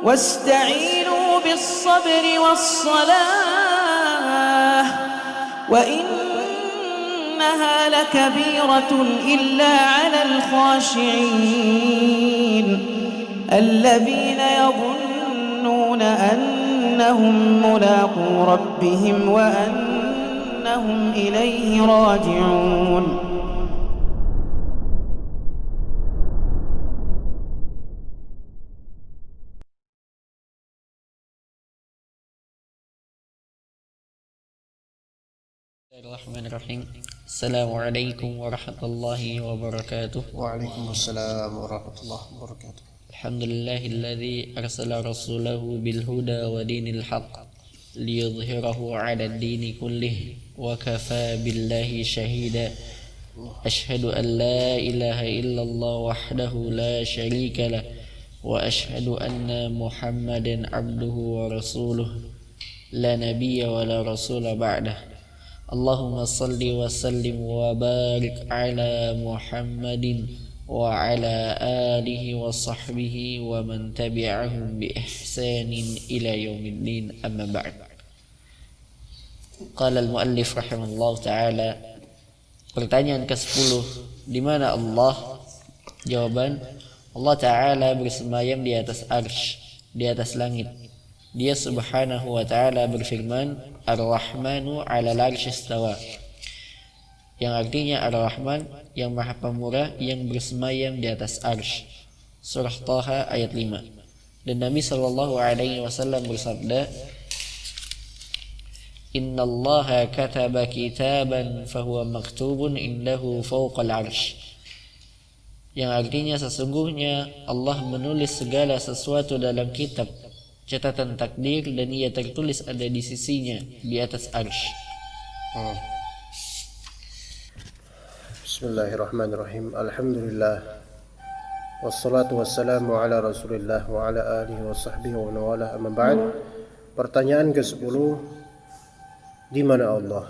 واستعينوا بالصبر والصلاة وإنها لكبيرة إلا على الخاشعين الذين يظنون أنهم ملاقو ربهم وأنهم إليه راجعون. Bismillahirrahmanirrahim. Assalamualaikum warahmatullahi wabarakatuh. Waalaikumsalam warahmatullahi wabarakatuh. Alhamdulillahilladzi arsala rasulahu bil huda wa dinil haqq liyudhhirahu 'ala ad-dini kullih wa kafa billahi shahida. Ashhadu an la ilaha illallah wahdahu la syarika lah wa ashhadu anna Muhammadan 'abduhu wa rasuluh la nabiyya wa la rasula ba'dah. Allahumma salli wa sallim wa barik ala Muhammadin wa ala alihi wa sahbihi wa man tabi'ahum bi ihsanin ila yaumiddin, amma ba'd. Qala al-muallif rahimahullah ta'ala. Pertanyaan ke-10, di mana Allah? Jawaban, Allah Ta'ala bersemayam di atas arsy, di atas langit. Dia subhanahu wa ta'ala berfirman, Ar-Rahmanu 'alal 'arsy istawa, yang artinya Ar-Rahman yang maha pemurah yang bersemayam di atas arsy. Surah Taha ayat 5. Dan Nabi SAW bersabda, Innallaha kataba kitaban fahuwa maktubun indahu fawqal arsy, yang artinya sesungguhnya Allah menulis segala sesuatu dalam kitab, catatan takdir, dan ia tertulis ada di sisinya di atas arsy. Bismillahirrahmanirrahim. Alhamdulillah. Wassalatu wassalamu ala Rasulillah wa ala alihi wa sahbihi wa nawalah, amma ba'd. Pertanyaan ke-10, di mana Allah?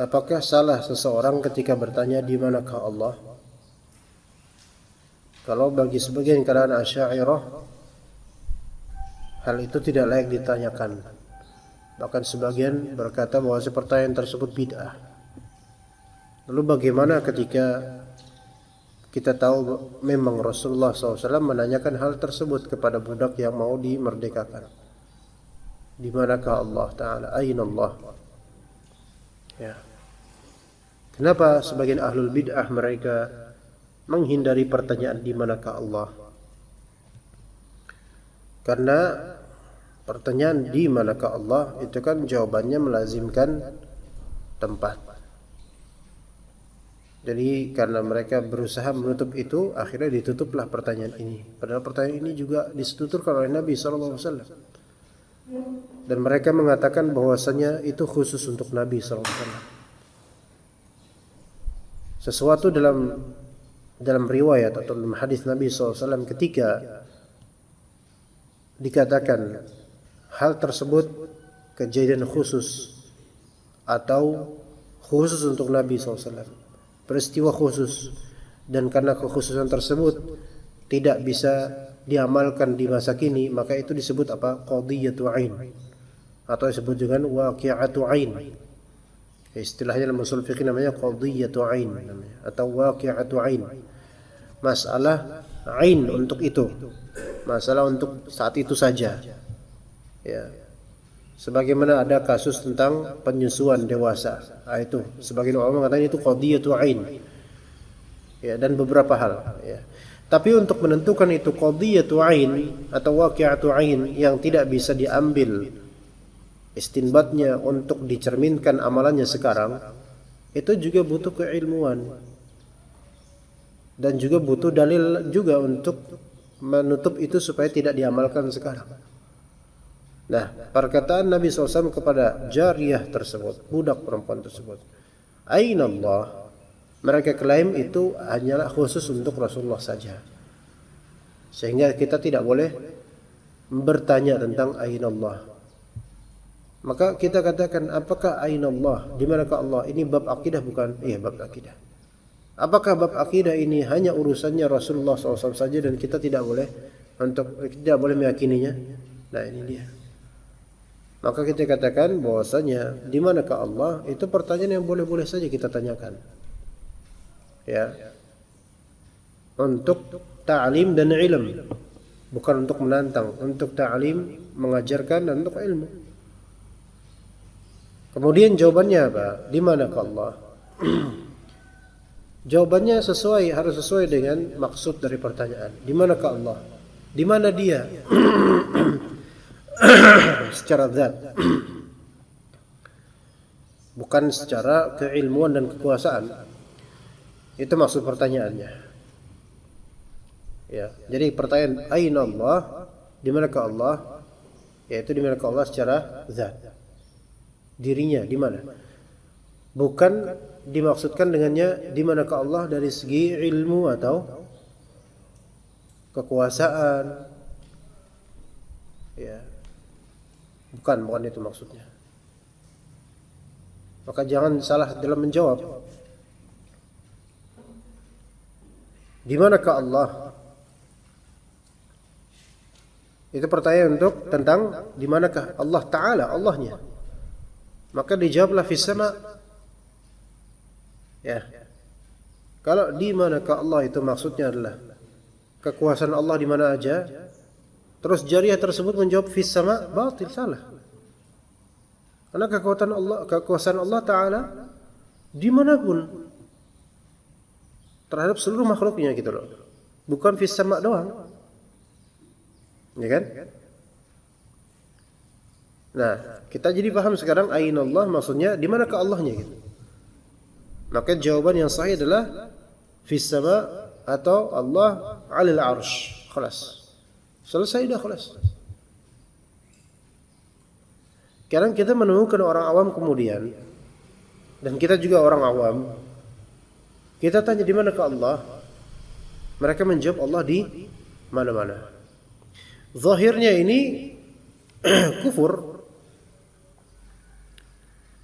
Apakah salah seseorang ketika bertanya di manakah Allah? Kalau bagi sebagian kalangan Asy'ariyah, hal itu tidak layak ditanyakan. Bahkan sebagian berkata bahwa pertanyaan tersebut bid'ah. Lalu bagaimana ketika kita tahu memang Rasulullah SAW menanyakan hal tersebut kepada budak yang mau dimerdekakan? Di manakah Allah Ta'ala? Aina Allah? Ya. Kenapa sebagian ahlul bid'ah mereka menghindari pertanyaan di manakah Allah? Karena pertanyaan di manakah Allah itu kan jawabannya melazimkan tempat. Jadi karena mereka berusaha menutup itu, akhirnya ditutuplah pertanyaan ini. Padahal pertanyaan ini juga dituturkan oleh Nabi SAW. Dan mereka mengatakan bahwasanya itu khusus untuk Nabi SAW. Sesuatu dalam riwayat atau dalam hadis Nabi SAW ketika dikatakan hal tersebut kejadian khusus atau khusus untuk Nabi SAW, peristiwa khusus, dan karena kekhususan tersebut tidak bisa diamalkan di masa kini, maka itu disebut apa? Qadiyatu ain, atau disebut dengan waqi'atu ain. Istilahnya dalam usul fikih namanya qadiyatu ain atau waqi'atu ain. Masalah ain untuk itu, masalah untuk saat itu saja. Ya. Sebagaimana ada kasus tentang penyusuan dewasa, itu sebagian ulama mengatakan itu qadiyatu ain. Ya, dan beberapa hal, ya. Tapi untuk menentukan itu qadiyatu ain atau waqi'atu ain yang tidak bisa diambil istinbatnya untuk dicerminkan amalannya sekarang, itu juga butuh keilmuan. Dan juga butuh dalil juga untuk menutup itu supaya tidak diamalkan sekarang. Nah, perkataan Nabi SAW kepada jariyah tersebut, budak perempuan tersebut, Aina Allah, mereka klaim itu hanyalah khusus untuk Rasulullah saja. Sehingga kita tidak boleh bertanya tentang Aina Allah. Maka kita katakan, apakah Aina Allah? Di manakah Allah? Ini bab akidah bukan? Iya, bab akidah. Apakah bab akidah ini hanya urusannya Rasulullah SAW saja dan kita tidak boleh meyakininya? Nah, ini dia. Maka kita katakan bahwasanya di manakah Allah, itu pertanyaan yang boleh-boleh saja kita tanyakan. Ya. Untuk ta'lim dan ilm, bukan untuk menantang, untuk ta'lim, mengajarkan, dan untuk ilmu. Kemudian jawabannya apa? Di manakah Allah? Jawabannya harus sesuai dengan maksud dari pertanyaan. Di manakah Allah? Di mana Dia? Secara zat. Bukan secara keilmuan dan kekuasaan. Itu maksud pertanyaannya. Ya, jadi pertanyaan aina Allah? Di manakah Allah? Yaitu di manakah Allah secara zat. Dirinya di mana? Bukan dimaksudkan dengannya di manakah Allah dari segi ilmu atau kekuasaan. Ya. Bukan itu maksudnya. Maka jangan salah dalam menjawab. Di manakah Allah? Itu pertanyaan tentang di manakah Allah Ta'ala, Allahnya. Maka dijawablah fis sama. Ya. Kalau di manakah Allah itu maksudnya adalah kekuasaan Allah di mana aja, terus jariah tersebut menjawab fis sama, batil, salah. Karena kekuasaan Allah Ta'ala dimanapun terhadap seluruh makhluknya gitu loh. Bukan fis sama doang. Ya kan? Nah, kita jadi paham sekarang aina Allah maksudnya di manakah Allahnya gitu. Maka jawaban yang sahih adalah fis sama atau Allah 'alal 'arsy. Khalas. Selesai dah, khalas. Sekarang kita menemukan orang awam kemudian, dan kita juga orang awam, kita tanya di manakah Allah? Mereka menjawab Allah di mana-mana. Zahirnya ini kufur.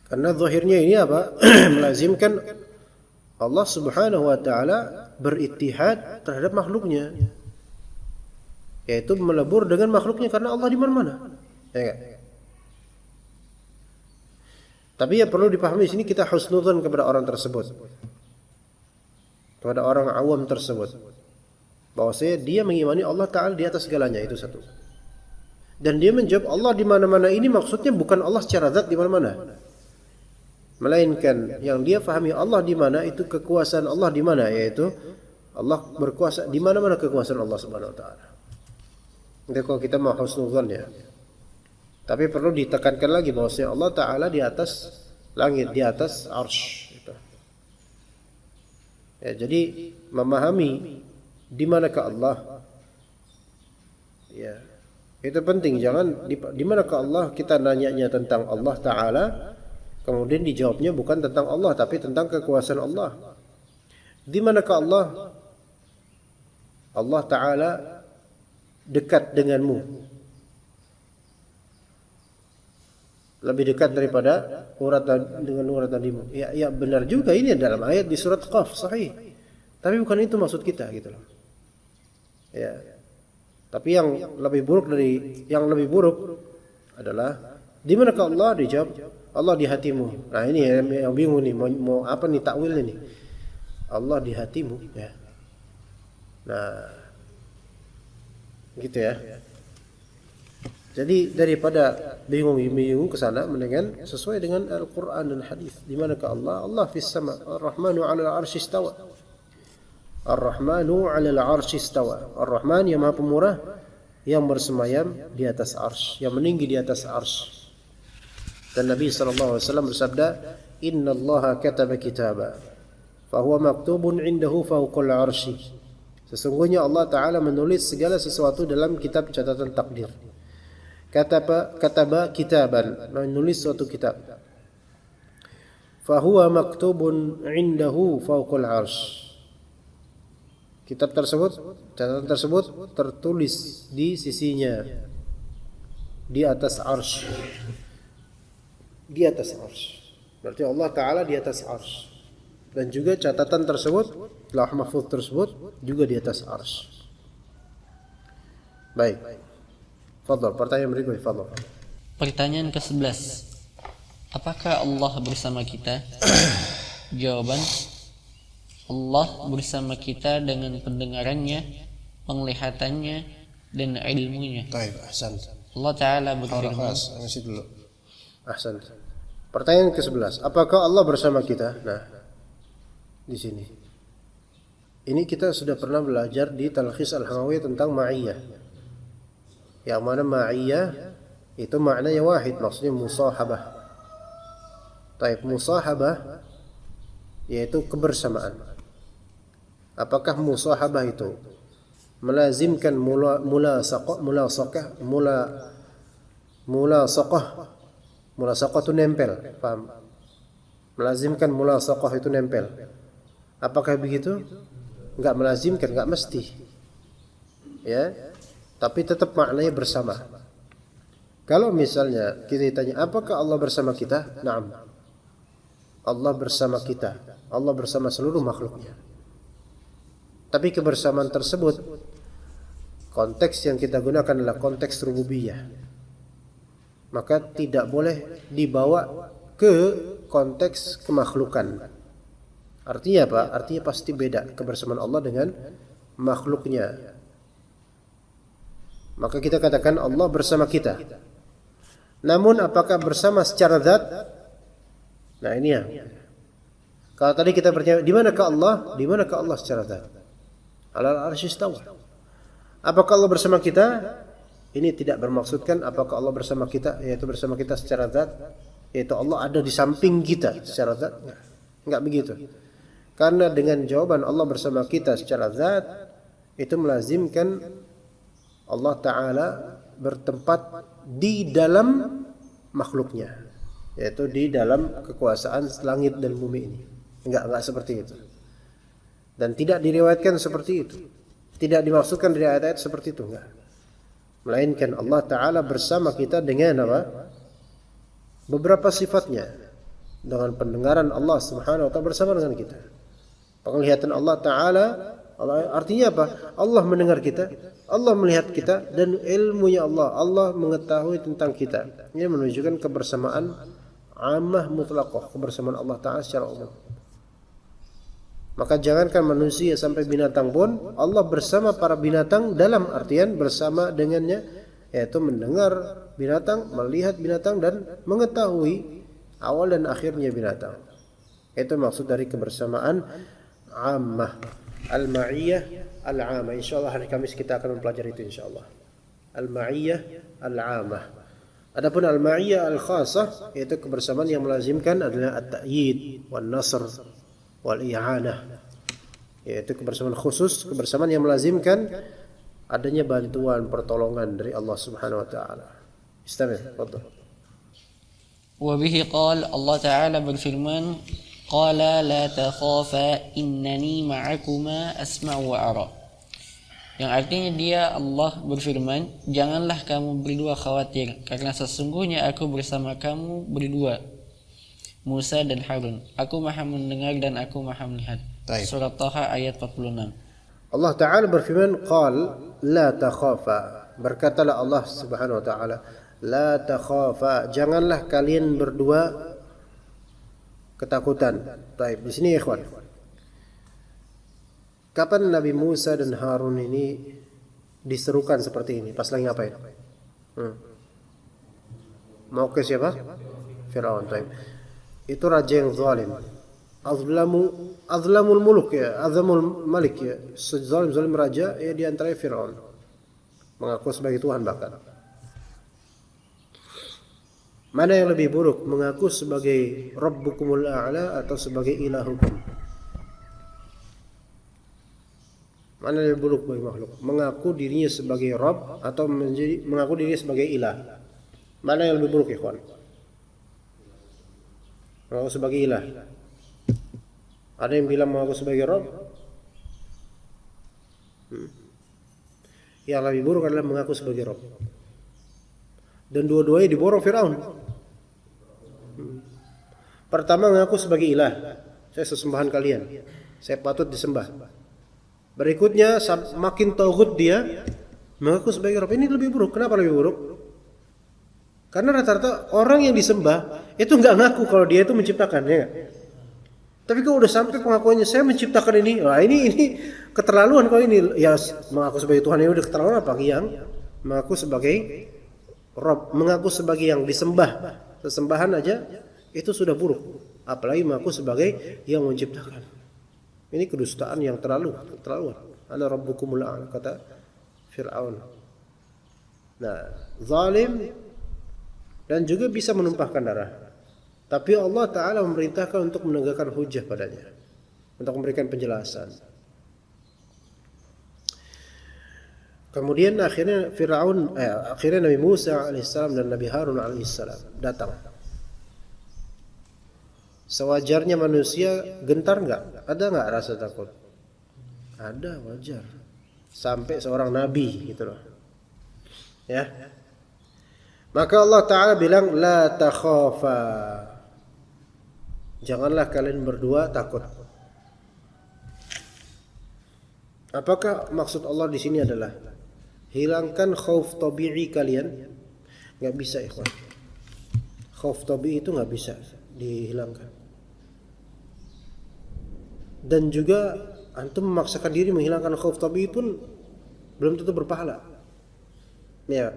Karena zahirnya ini apa? Melazimkan Allah Subhanahu wa taala berittihad terhadap makhluknya. Yaitu melebur dengan makhluknya karena Allah di mana-mana. Ya enggak? Tapi yang perlu dipahami di sini, kita husnudzon kepada orang tersebut. Kepada orang awam tersebut. Bahwasanya dia mengimani Allah Ta'ala di atas segalanya, itu satu. Dan dia menjawab Allah di mana-mana ini maksudnya bukan Allah secara zat di mana-mana. Melainkan yang dia fahami Allah di mana itu kekuasaan Allah di mana, yaitu Allah berkuasa di mana-mana, kekuasaan Allah Subhanahu wa taala. Itu kalau kita mau husnudzon ya. Tapi perlu ditekankan lagi bahwasanya Allah Ta'ala di atas langit, di atas arsy. Ya, jadi memahami di manakah Allah, ya, itu penting. Jangan di manakah Allah, kita nanyanya tentang Allah Ta'ala, kemudian dijawabnya bukan tentang Allah, tapi tentang kekuasaan Allah. Di manakah Allah? Allah Ta'ala dekat denganmu, lebih dekat daripada dengan urat nadimu. Ya benar juga, ini dalam ayat di surat Qaf, sahih. Tapi bukan itu maksud kita gitu loh. Ya. Tapi yang lebih buruk adalah di manakah Allah? Dijawab Allah di hatimu. Nah, ini yang bingung nih, mau apa nih takwil ini? Allah di hatimu, ya. Nah, gitu ya. Jadi daripada bingung ke sana, mendingan sesuai dengan Al-Qur'an dan hadis. Di manakah Allah? Allah fis sama. Ar-Rahmanu 'alal 'arsy istawa. Ar-Rahmanu 'alal 'arsy istawa. Ar-Rahman yang Maha Pemurah, yang bersemayam di atas arsy, yang meninggi di atas arsy. Dan Nabi sallallahu alaihi wasallam bersabda, "Innallaha kataba kitaba, fa huwa maktubun 'indahu fawqal 'arsy." Sesungguhnya Allah Ta'ala menulis segala sesuatu dalam kitab catatan takdir. Kataba kitaban, menulis suatu kitab. Fahuwa maktubun indahu fawqal arsy. Kitab tersebut, catatan tersebut tertulis di sisinya, di atas arsy. Di atas arsy. Berarti Allah Ta'ala di atas arsy. Dan juga catatan tersebut, lauh mahfuz tersebut juga di atas arsy. Baik. Fadhal, pertanyaan berikutnya, fadhal. Pertanyaan ke-11. Apakah Allah bersama kita? Jawaban, Allah bersama kita dengan pendengarannya, penglihatannya, dan ilmunya. Baik, ahsan. Allah Ta'ala berfirman, Masih dulu. Ahsan. Pertanyaan ke-11. Apakah Allah bersama kita? Nah, di sini. Ini kita sudah pernah belajar di Talkhis Al-Hamawiyah tentang ma'iyah. Yang mana ma'iyah itu maknanya wahid, maksudnya musahabah. Taib, musahabah yaitu kebersamaan. Apakah musahabah itu melazimkan mulasaqah itu nempel, paham? Melazimkan mulasaqah itu nempel. Apakah begitu? Enggak melazimkan, enggak mesti. Ya. Tapi tetap maknanya bersama. Kalau misalnya kita ditanya, apakah Allah bersama kita? Naam. Allah bersama kita. Allah bersama seluruh makhluknya. Tapi kebersamaan tersebut, konteks yang kita gunakan adalah konteks rububiyah. Maka tidak boleh dibawa ke konteks kemakhlukan. Artinya apa? Artinya pasti beda kebersamaan Allah dengan makhluknya. Maka kita katakan Allah bersama kita. Namun apakah bersama secara zat? Nah ini ya. Kalau tadi kita bertanya, di manakah Allah? Di manakah Allah secara zat? Alal arsy istawa. Apakah Allah bersama kita? Ini tidak bermaksudkan apakah Allah bersama kita, yaitu bersama kita secara zat, yaitu Allah ada di samping kita secara zat. Enggak begitu. Karena dengan jawaban Allah bersama kita secara zat, itu melazimkan Allah Ta'ala bertempat di dalam makhluknya, yaitu di dalam kekuasaan langit dan bumi ini. Enggak seperti itu. Dan tidak diriwayatkan seperti itu. Tidak dimaksudkan dari ayat-ayat seperti itu, enggak. Melainkan Allah Ta'ala bersama kita dengan apa? Beberapa sifatnya. Dengan pendengaran Allah Subhanahu wa Ta'ala bersama dengan kita. Penglihatan Allah Ta'ala, artinya apa? Allah mendengar kita, Allah melihat kita, dan ilmunya Allah mengetahui tentang kita. Ini menunjukkan kebersamaan ammah mutlaqah, kebersamaan Allah Ta'ala secara umum. Maka jangankan manusia sampai binatang pun, Allah bersama para binatang dalam artian bersama dengannya, yaitu mendengar binatang, melihat binatang, dan mengetahui awal dan akhirnya binatang. Itu maksud dari kebersamaan ammah, al-ma'iyah al-'amah. Insyaallah hari Kamis kita akan mempelajari itu insyaallah. Al-ma'iyah al-'amah. Adapun al-ma'iyah al-khassah, yaitu kebersamaan yang melazimkan adalah at-ta'yid wan nasr wal i'anah, yaitu kebersamaan khusus, kebersamaan yang melazimkan adanya bantuan pertolongan dari Allah Subhanahu wa taala. Istamir, fadhal. Wa bihi qala, Allah Ta'ala berfirman, qala la takhafa innani ma'akuma asma'u wa ara. Yang artinya dia, Allah berfirman, janganlah kamu berdua khawatir, karena sesungguhnya aku bersama kamu berdua, Musa dan Harun. Aku maha mendengar dan aku maha melihat. Surat Taha ayat 46. Allah Ta'ala berfirman, qal la takhafa. Berkatalah Allah Subhanahu wa taala, la takhafa, janganlah kalian berdua ketakutan. Baik, di sini ikhwan. Kapan Nabi Musa dan Harun ini diserukan seperti ini? Pas lagi ngapain? Mau ke siapa? Firaun. Baik. Itu raja yang zalim. Azlamul muluk ya, azamul malik ya. Zalim raja ya, di antara Firaun. Mengaku sebagai Tuhan bahkan. Mana yang lebih buruk, mengaku sebagai Rabbukumul A'la atau sebagai ilahukum? Mana yang lebih buruk bagi makhluk? Mengaku dirinya sebagai Rabb atau mengaku dirinya sebagai ilah? Mana yang lebih buruk, ikhwan? Mengaku sebagai ilah. Ada yang bilang mengaku sebagai Rabb. Yang lebih buruk adalah mengaku sebagai Rabb. Dan dua-duanya diborong Firaun. Pertama mengaku sebagai ilah. saya sesembahan kalian, saya patut disembah. Berikutnya makin tauhid dia, mengaku sebagai Rabb. Ini lebih buruk. Kenapa lebih buruk? Karena rata-rata orang yang disembah itu nggak ngaku kalau dia itu menciptakan, ya gak? Tapi kalau udah sampai pengakuannya saya menciptakan ini, wah ini keterlaluan kalau ini. Ya mengaku sebagai Tuhan ini udah keterlaluan, apalagi yang mengaku sebagai Rabb, mengaku sebagai yang disembah, sesembahan aja itu sudah buruk. Apalagi mengaku sebagai yang menciptakan. Ini kedustaan yang terlaluan. Ana rabbukumul a'la, kata Fir'aun. Nah, zalim dan juga bisa menumpahkan darah. Tapi Allah Ta'ala memerintahkan untuk menegakkan hujah padanya, untuk memberikan penjelasan. Kemudian akhirnya Nabi Musa alaihissalam dan Nabi Harun alaihissalam datang. Sewajarnya manusia gentar nggak? Ada nggak rasa takut? Ada, wajar. Sampai seorang nabi gitu loh. Ya. Maka Allah Ta'ala bilang, la takhafa. Janganlah kalian berdua takut. Apakah maksud Allah di sini adalah hilangkan khauf tabi'i kalian? Nggak bisa, ikhwan. Khauf tabi'i itu nggak bisa dihilangkan. Dan juga antum memaksakan diri menghilangkan khauf tabi'i pun belum tentu berpahala. Ya.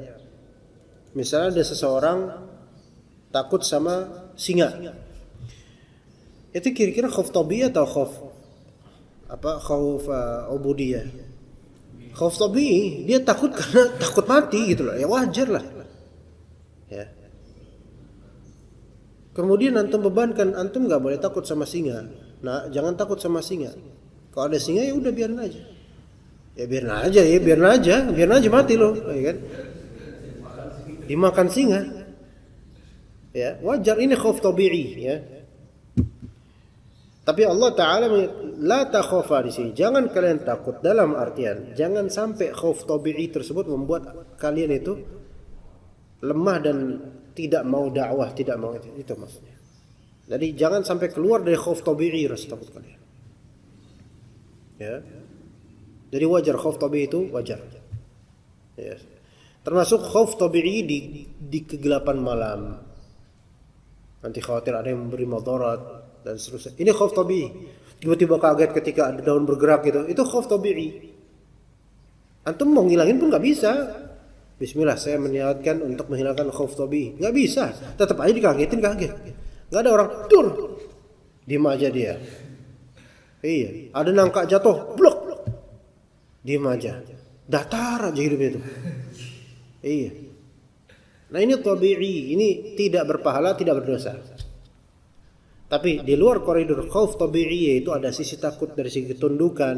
Misalnya ada seseorang takut sama singa. Itu kira-kira khauf tabi'i atau khauf ubudiyah? Khauf tabi'i, dia takut karena takut mati gitu loh. Ya wajar lah. Ya. Kemudian antum bebankan, antum nggak boleh takut sama singa. Nah, jangan takut sama singa. Kalau ada singa ya udah biarin aja. Ya biarin aja mati loh, ya kan? Dimakan singa. Ya, wajar, ini khauf tabi'i, ya. Tapi Allah Ta'ala la takhafa di sini. Jangan kalian takut, dalam artian jangan sampai khauf tabi'i tersebut membuat kalian itu lemah dan tidak mau dakwah, tidak mau itu maksudnya. Jadi jangan sampai keluar dari khauf tabi'i rasa takut kalian. Ya. Jadi wajar, khauf tabi'i itu wajar. Ya. Termasuk khauf tabi'i di kegelapan malam. Nanti khawatir ada yang memberi madarat dan seterusnya. Ini khauf tabi'i. Tiba-tiba kaget ketika ada daun bergerak gitu. Itu khauf tabi'i. Antum mau ngilangin pun nggak bisa. Bismillah, saya meniatkan untuk menghilangkan khauf tabi'i. Nggak bisa. Tetap aja dikagetin, kaget. Nggak ada orang dur. Diam aja dia. Iya. Ada nangka jatuh, blok. Diam aja. Datar aja hidupnya itu. Iya. Nah ini tabi'i. Ini tidak berpahala, tidak berdosa. Tapi di luar koridor khauf tabi'i yaitu ada sisi takut dari segi ketundukan,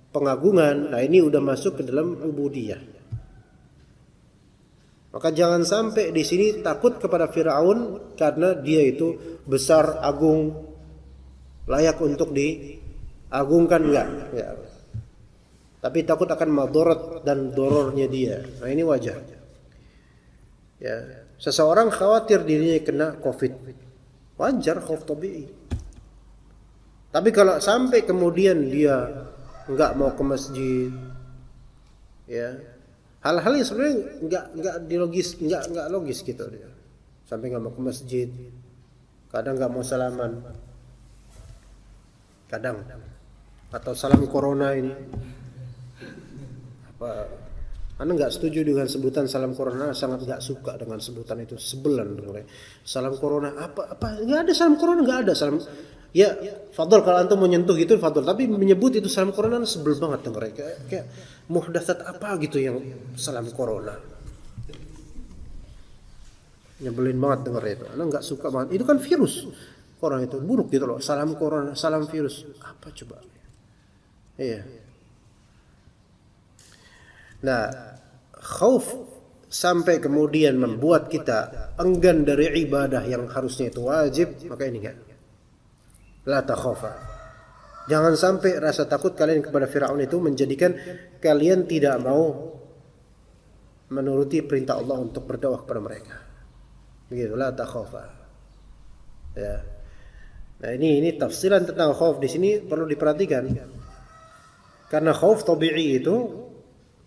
pengagungan. Nah ini udah masuk ke dalam ubudiyah. Maka jangan sampai di sini takut kepada Fir'aun karena dia itu besar, agung, layak untuk diagungkan, enggak. Ya. Tapi takut akan madarat dan dorornya dia. Nah ini wajar. Ya, seseorang khawatir dirinya kena COVID. Wajar, khauf tabi'i. Tapi kalau sampai kemudian dia enggak mau ke masjid, ya, hal-hal yang sebenarnya enggak logis gitu dia. Sampai enggak mau ke masjid, kadang enggak mau salaman, kadang atau salam corona ini. Apa? Anda nggak setuju dengan sebutan salam corona, sangat nggak suka dengan sebutan itu, sebelan dengannya. Salam corona apa? Nggak ada salam corona, nggak ada salam. Ya, fadl kalau antum menyentuh gitu fadl, tapi menyebut itu salam corona sebel banget dengannya. Kayak muhdatsat apa gitu yang salam corona. Nyebelin banget dengannya itu. Anda nggak suka banget. Itu kan virus. Corona itu buruk gitu loh. Salam corona, salam virus. Apa coba? Iya. Nah, khauf sampai kemudian membuat kita enggan dari ibadah yang harusnya itu wajib, maka ini enggak. La takhafa. Jangan sampai rasa takut kalian kepada Fir'aun itu menjadikan kalian tidak mau menuruti perintah Allah untuk berdakwah kepada mereka. Begitu, la takhafa. Ya. Nah, ini tafsiran tentang khauf di sini perlu diperhatikan. Karena khauf tabi'i itu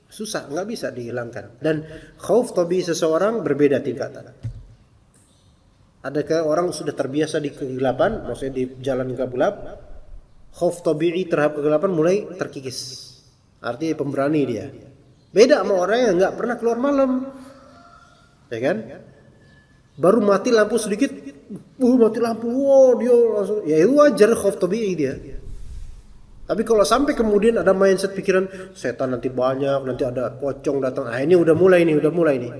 susah, nggak bisa dihilangkan. Dan khauf tabi'i seseorang berbeda tingkatan. Adakah orang sudah terbiasa di kegelapan, maksudnya di jalan gelap, khauf tabi'i terhadap kegelapan mulai terkikis. Artinya pemberani dia. Beda sama orang yang nggak pernah keluar malam, ya kan? Baru mati lampu sedikit, mati lampu, wow, dia langsung, ya itu wajar khauf tabi'i dia. Tapi kalau sampai kemudian ada mindset pikiran setan nanti banyak, nanti ada pocong datang, ini udah mulai nih.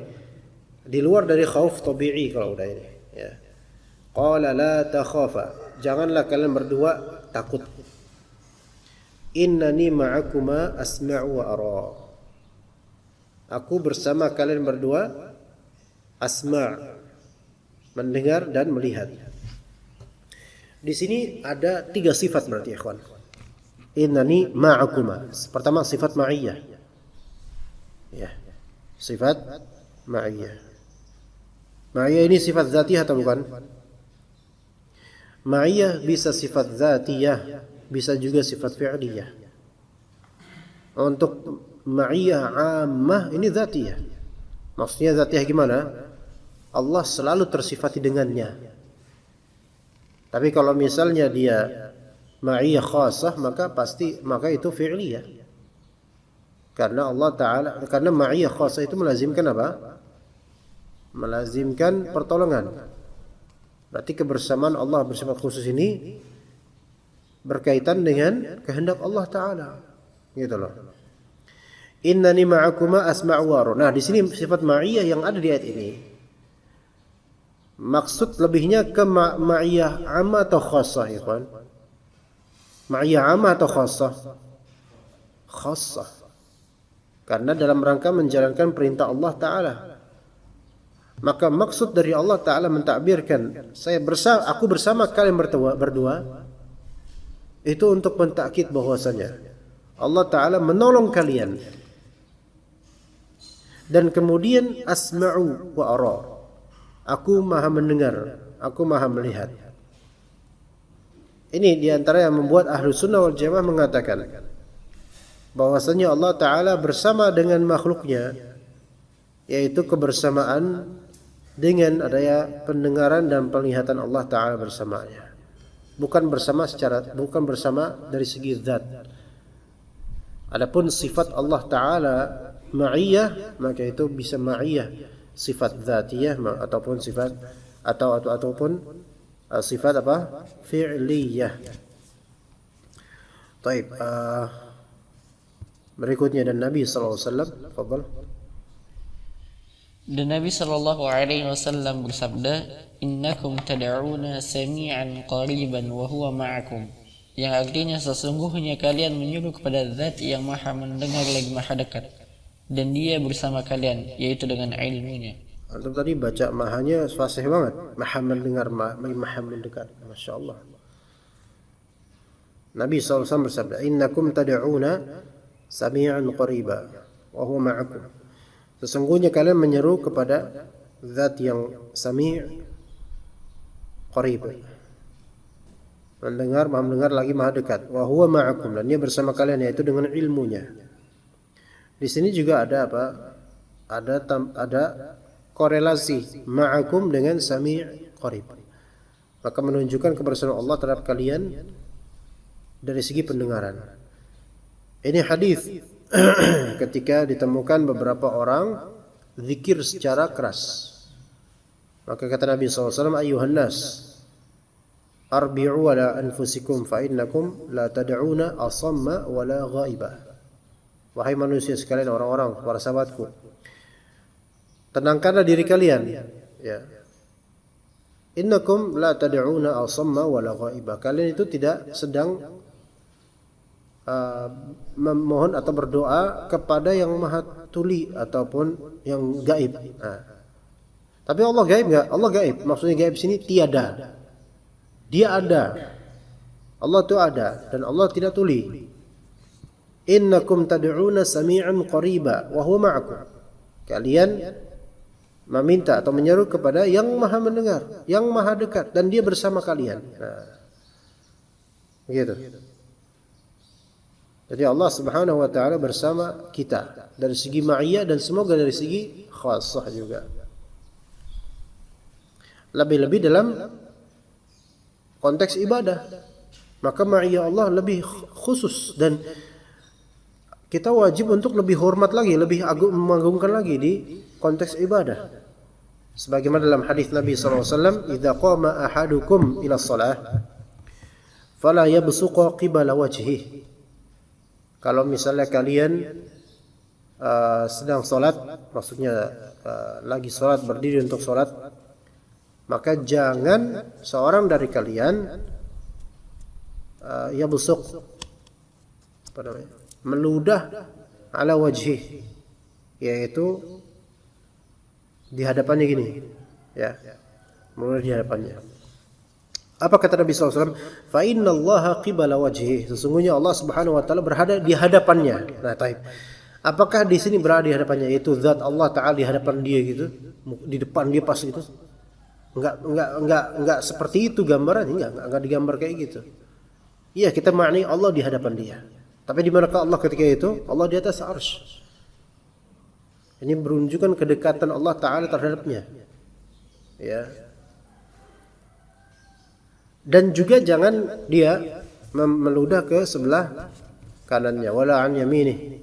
Di luar dari khauf tabi'i kalau udah ini. Ya. Qala la takhafa, janganlah kalian berdua takut. Innani ma'akuma asma'u wa ara. Aku bersama kalian berdua asma', mendengar dan melihat. Di sini ada 3 sifat berarti ikhwan. Innani ma'akuma. Pertama sifat ma'iyah. Ya. Sifat ma'iyah. Ma'iyah ini sifat zatiyah atau bukan? Ma'iyah bisa sifat zatiyah, bisa juga sifat fi'liyah. Untuk ma'iyah ammah ini zatiyah. Maksudnya zatiyah gimana? Allah selalu tersifati dengannya. Tapi kalau misalnya dia ma'iyah khasah maka itu fi'liyah. Karena Allah Ta'ala, karena ma'iyah khasah itu melazimkan apa? Melazimkan pertolongan. Berarti kebersamaan Allah bersifat khusus ini berkaitan dengan kehendak Allah Ta'ala. Gitu loh. Innani ma'akuma asma'u wa ara. Nah, di sini sifat ma'iyah yang ada di ayat ini. Maksud lebihnya ke ma'iyah amma atau khassah, ya kan? Ma'iyah amma atau khassah? Khassah. Karena dalam rangka menjalankan perintah Allah Ta'ala. Maka maksud dari Allah Ta'ala mentakbirkan aku bersama kalian berdua itu untuk mentakkid bahwasanya Allah Ta'ala menolong kalian. Dan kemudian asma'u wa ara. Aku maha mendengar, aku maha melihat. Ini diantara yang membuat Ahlus Sunnah wal Jamaah mengatakan bahwasanya Allah Ta'ala bersama dengan makhluknya, yaitu kebersamaan dengan adanya pendengaran dan penglihatan Allah Ta'ala bersamanya. Bukan bersama dari segi zat. Adapun sifat Allah Ta'ala ma'iyah, maka itu bisa ma'iyah sifat zatiyah ataupun sifat ataupun sifat apa? Fi'liyah. Baik, berikutnya dan Nabi sallallahu alaihi wasallam, fadhal. Dan Nabi sallallahu alaihi wasallam bersabda, "Innakum tad'una sami'an qariban wa huwa ma'akum." Yang artinya sesungguhnya kalian menyuruh kepada zat yang maha mendengar lagi maha dekat, dan dia bersama kalian, yaitu dengan ilmunya. Antum tadi baca mahanya fasih banget. Maha mendengar, maha mendekat. Masya Allah. Nabi SAW bersabda, "Innakum tad'una sami'an qariba wa huwa ma'akum." Sesungguhnya kalian menyeru kepada zat yang sami' qarib. Maha mendengar lagi maha dekat. Wa huwa ma'akum, dan dia bersama kalian, yaitu dengan ilmunya. Di sini juga ada apa? Ada korelasi ma'akum dengan sami' qarib. Maka menunjukkan kebersamaan Allah terhadap kalian dari segi pendengaran. Ini hadis ketika ditemukan beberapa orang zikir secara keras. Maka kata Nabi SAW, "Ayuhan nas, arbi'u ala anfusikum fa innakum la tad'una asamma wa la ghaiba." Wahai manusia sekalian, orang-orang, para sahabatku, tenangkanlah diri kalian, ya. Innakum la tad'una asamma wa la ghaiba. Kalian itu tidak sedang memohon atau berdoa kepada yang maha tuli ataupun yang gaib. Tapi Allah gaib enggak? Allah gaib. Maksudnya gaib sini tiada. Dia ada. Allah itu ada dan Allah tidak tuli. Innakum tad'una sami'an qariba wa huwa ma'akum. Kalian meminta atau menyeru kepada yang maha mendengar, yang maha dekat, dan dia bersama kalian. Begitu. Jadi Allah Subhanahu wa taala bersama kita dari segi ma'iyah dan semoga dari segi khassah juga. Lebih-lebih dalam konteks ibadah. Maka ma'iyah Allah lebih khusus dan kita wajib untuk lebih hormat lagi, lebih mengagungkan lagi di konteks ibadah. Sebagaimana dalam hadis Nabi SAW, "Idza qama ahadukum ila shalah, fala yabsuqa qibala wajhihi." Kalau misalnya kalian sedang sholat, maksudnya lagi sholat, berdiri untuk sholat, maka jangan seorang dari kalian yabsuq, apa namanya, meludah ala wajhi, yaitu di hadapannya gini, ya, meludah di hadapannya. Apa kata Nabi SAW? Fa inna Allaha qibala wajhi. Sesungguhnya Allah Subhanahu wa taala berada di hadapannya. Nah, taib. Apakah di sini berada di hadapannya yaitu zat Allah taala di hadapan dia gitu? Di depan dia pas gitu? Enggak seperti itu gambarannya, enggak digambar kayak gitu. Iya, kita maknai Allah di hadapan dia. Tapi di manakah Allah ketika itu? Allah di atas arsy. Ini menunjukkan kedekatan Allah taala terhadapnya. Ya. Dan juga jangan dia meludah ke sebelah kanannya, wala an yaminih.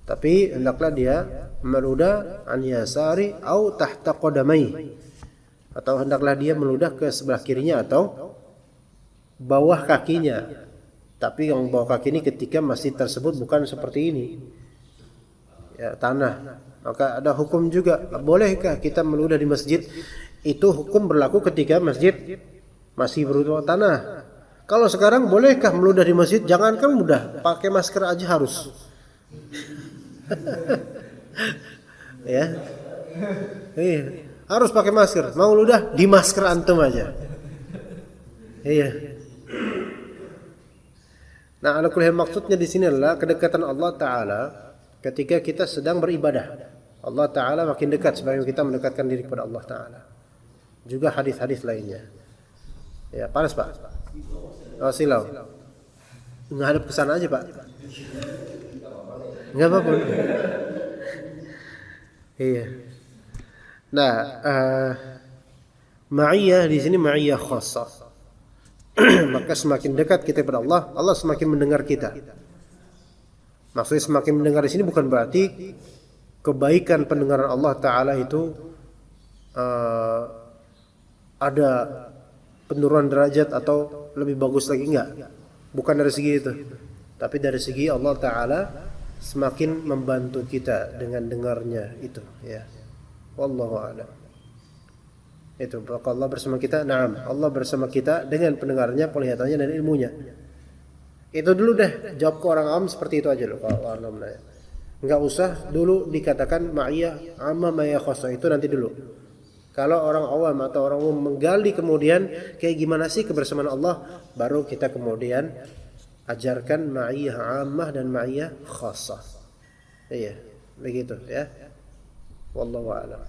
Tapi hendaklah dia meludah an yasari au tahta qadamai. Atau hendaklah dia meludah ke sebelah kirinya atau bawah kakinya. Tapi yang bawah kaki ini ketika masjid tersebut bukan seperti ini, ya, tanah. Maka ada hukum juga. Bolehkah kita meludah di masjid? Itu hukum berlaku ketika masjid masih berupa tanah. Kalau sekarang bolehkah meludah di masjid? Jangankan mudah, pakai masker aja harus. Ya, iya, harus pakai masker. Mau ludah di masker antum aja. Iya. Nah, ala kulli hal maksudnya di sini adalah kedekatan Allah Taala ketika kita sedang beribadah. Allah Taala makin dekat sebagaimana kita mendekatkan diri kepada Allah Taala. Juga hadis-hadis lainnya. Ya, panas Pak. Oh, silau. Ngadep ke sana aja Pak. Enggak apa-apa. Iya. Nah, ma'iyah di sini ma'iyah khassah. Maka semakin dekat kita kepada Allah, Allah semakin mendengar kita. Maksudnya semakin mendengar di sini bukan berarti kebaikan pendengaran Allah Taala itu ada penurunan derajat atau lebih bagus lagi, enggak. Bukan dari segi itu. Tapi dari segi Allah Taala semakin membantu kita dengan dengarnya itu, ya. Wallahu a'lam. Itu maka Allah bersama kita. Naam, Allah bersama kita dengan pendengarnya, penglihatannya dan ilmunya. Itu dulu deh, jawab ke orang awam seperti itu aja loh kalau orang awam nanya. Enggak usah dulu dikatakan ma'iyah amma ma yakhassa, itu nanti dulu. Kalau orang awam atau orang umum menggali kemudian kayak gimana sih kebersamaan Allah, baru kita kemudian ajarkan ma'iyah ammah dan ma'iyah khassah. Iya, begitu ya. Wallahu a'lam.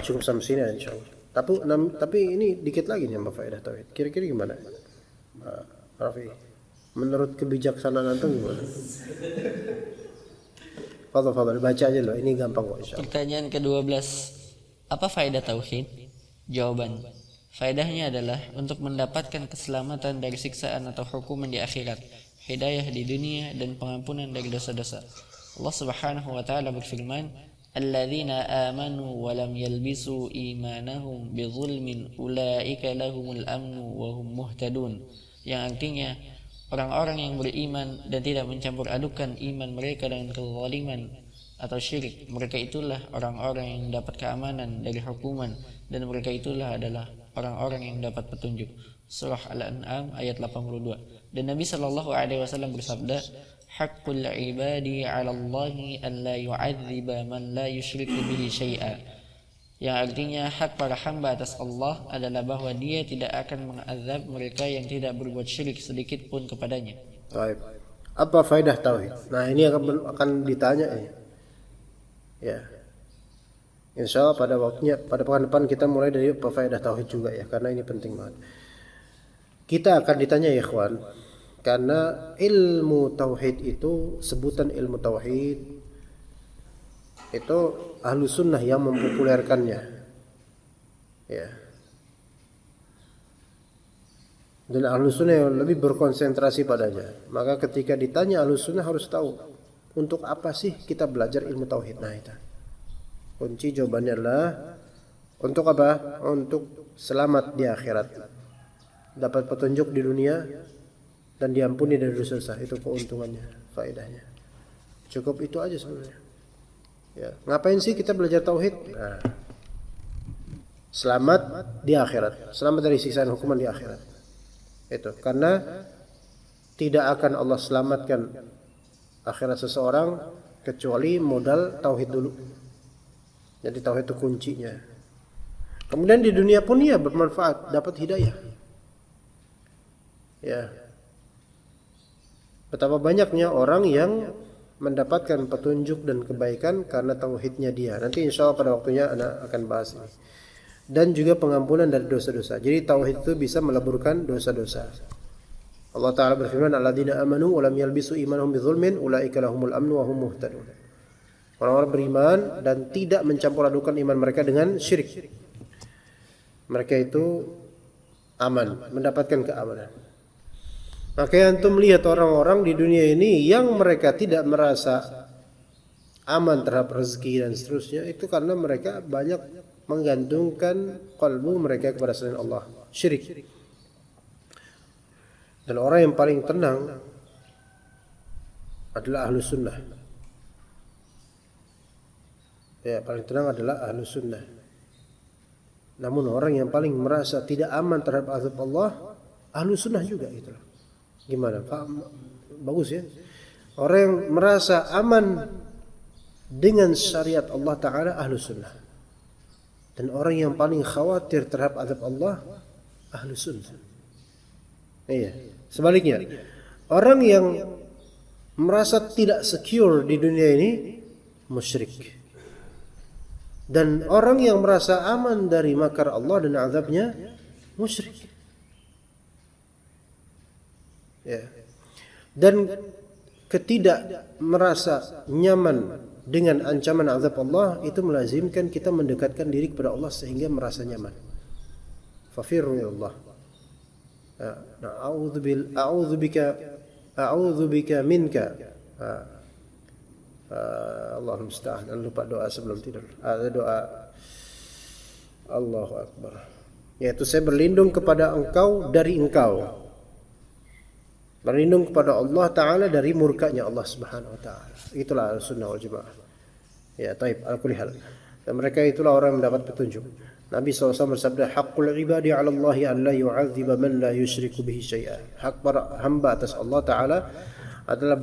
Cukup sampai sini insyaallah. Tapi ini dikit lagi nih Mbak faedah tauhid. Kira-kira gimana? Rafi, menurut kebijaksanaan antum gimana? Fadhal baca aja loh, ini gampang kok insyaallah. Pertanyaan ke-12. Apa faedah tauhid? Jawaban. Faedahnya adalah untuk mendapatkan keselamatan dari siksaan atau hukuman di akhirat, hidayah di dunia dan pengampunan dari dosa-dosa. Allah Subhanahu wa taala berfirman, "Alladzina amanu wa lam yalbisu imanahum bidzulmin ulaika lahumul amnu wa hum muhtadun." Yang artinya orang-orang yang beriman dan tidak mencampur adukan iman mereka dengan kezaliman atau syirik, mereka itulah orang-orang yang dapat keamanan dari hukuman dan mereka itulah adalah orang-orang yang dapat petunjuk. Surah Al-An'am ayat 82. Dan Nabi sallallahu alaihi wasallam bersabda, "Haqqul ibadi 'ala Allahi an la yu'adziba man la yusyriku bihi syai'a." Yang artinya hak para hamba atas Allah adalah bahwa Dia tidak akan mengazab mereka yang tidak berbuat syirik sedikit pun kepadanya. Baik. Apa faedah tauhid? Nah, ini akan ditanya ya. Insya Allah pada waktunya, pada pekan depan kita mulai dari faedah tauhid juga ya, karena ini penting banget. Kita akan ditanya ya ikhwan, karena ilmu tauhid itu, sebutan ilmu tauhid itu ahlu sunnah yang mempopulerkannya ya, dan ahlu sunnah yang lebih berkonsentrasi padanya. Maka ketika ditanya, ahlu sunnah harus tahu untuk apa sih kita belajar ilmu tauhid. Nah itu kunci jawabannya adalah untuk apa? Untuk selamat di akhirat, dapat petunjuk di dunia, dan diampuni dari dosa-dosa. Itu keuntungannya, faedahnya. Cukup itu aja sebenarnya. Ya, ngapain sih kita belajar tauhid? Nah, selamat di akhirat, selamat dari siksaan hukuman di akhirat. Itu karena tidak akan Allah selamatkan akhirat seseorang kecuali modal tauhid dulu. Jadi tauhid itu kuncinya. Kemudian di dunia pun ya bermanfaat, dapat hidayah. Ya. Betapa banyaknya orang yang mendapatkan petunjuk dan kebaikan karena tauhidnya dia. Nanti insya Allah pada waktunya anak akan bahas ini. Dan juga pengampunan dari dosa-dosa. Jadi tauhid itu bisa meleburkan dosa-dosa. Allah Ta'ala berfirman, alladzina amanu wa lam yalbisu imanahum bidzulmin ulaika lahumul amnu wa hum muhtadun. Orang-orang beriman dan tidak mencampur adukan iman mereka dengan syirik. Mereka itu aman, mendapatkan keamanan. Maka antum melihat orang-orang di dunia ini yang mereka tidak merasa aman terhadap rezeki dan seterusnya, itu karena mereka banyak menggantungkan kalbu mereka kepada selain Allah, syirik. Dan orang yang paling tenang adalah ahlu sunnah. Ya, paling tenang adalah ahlu sunnah. Namun orang yang paling merasa tidak aman terhadap azab Allah, ahlu sunnah juga gitu. Gimana Pak? Bagus ya. Orang yang merasa aman dengan syariat Allah Ta'ala, ahlu sunnah. Dan orang yang paling khawatir terhadap azab Allah, ahlu sunnah. Iya. Sebaliknya, orang yang merasa tidak secure di dunia ini, musyrik. Dan orang yang merasa aman dari makar Allah dan azabnya, musyrik. Ya. Dan ketidak merasa nyaman dengan ancaman azab Allah itu melazimkan kita mendekatkan diri kepada Allah sehingga merasa nyaman. Fafirru ilallah. A'udzu bika minka. Allahumma musta'an. Lupa doa sebelum tidur. Ada doa Allahu Akbar. Yaitu saya berlindung kepada engkau dari engkau. Berlindung kepada Allah Ta'ala dari murkanya Allah Subhanahu Wa Ta'ala. Itulah al-sunnah wal jamaah. Ya, taib, al-kulli hal. Dan mereka itulah orang yang mendapat petunjuk. Nabi SAW bersabda, haqqul ibadi ala Allahi an la yu'adziba man la yushriku bihi syai'an. Hak para hamba atas Allah Ta'ala adalah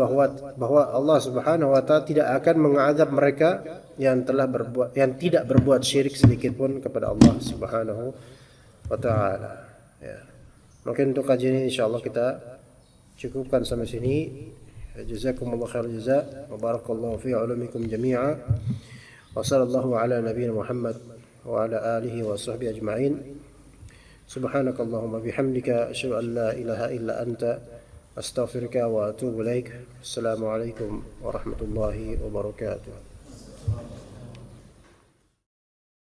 bahwa Allah Subhanahu Wa Ta'ala tidak akan mengazab mereka yang tidak berbuat syirik sedikit pun kepada Allah Subhanahu Wa Ta'ala. Ya. Mungkin untuk kajian ini insyaallah kita cukupkan sampai sini. Jazakumullah khair jazaa wa barakallahu fi ulumikum jami'a. Wa sallallahu ala nabiyyina Muhammad wa ala alihi wa sahbihi ajma'in. Subhanakallahumma bihamdika asyhadu an la ilaha illa anta astaghfiruka wa atubu ilaik. Assalamu alaikum warahmatullahi wabarakatuh.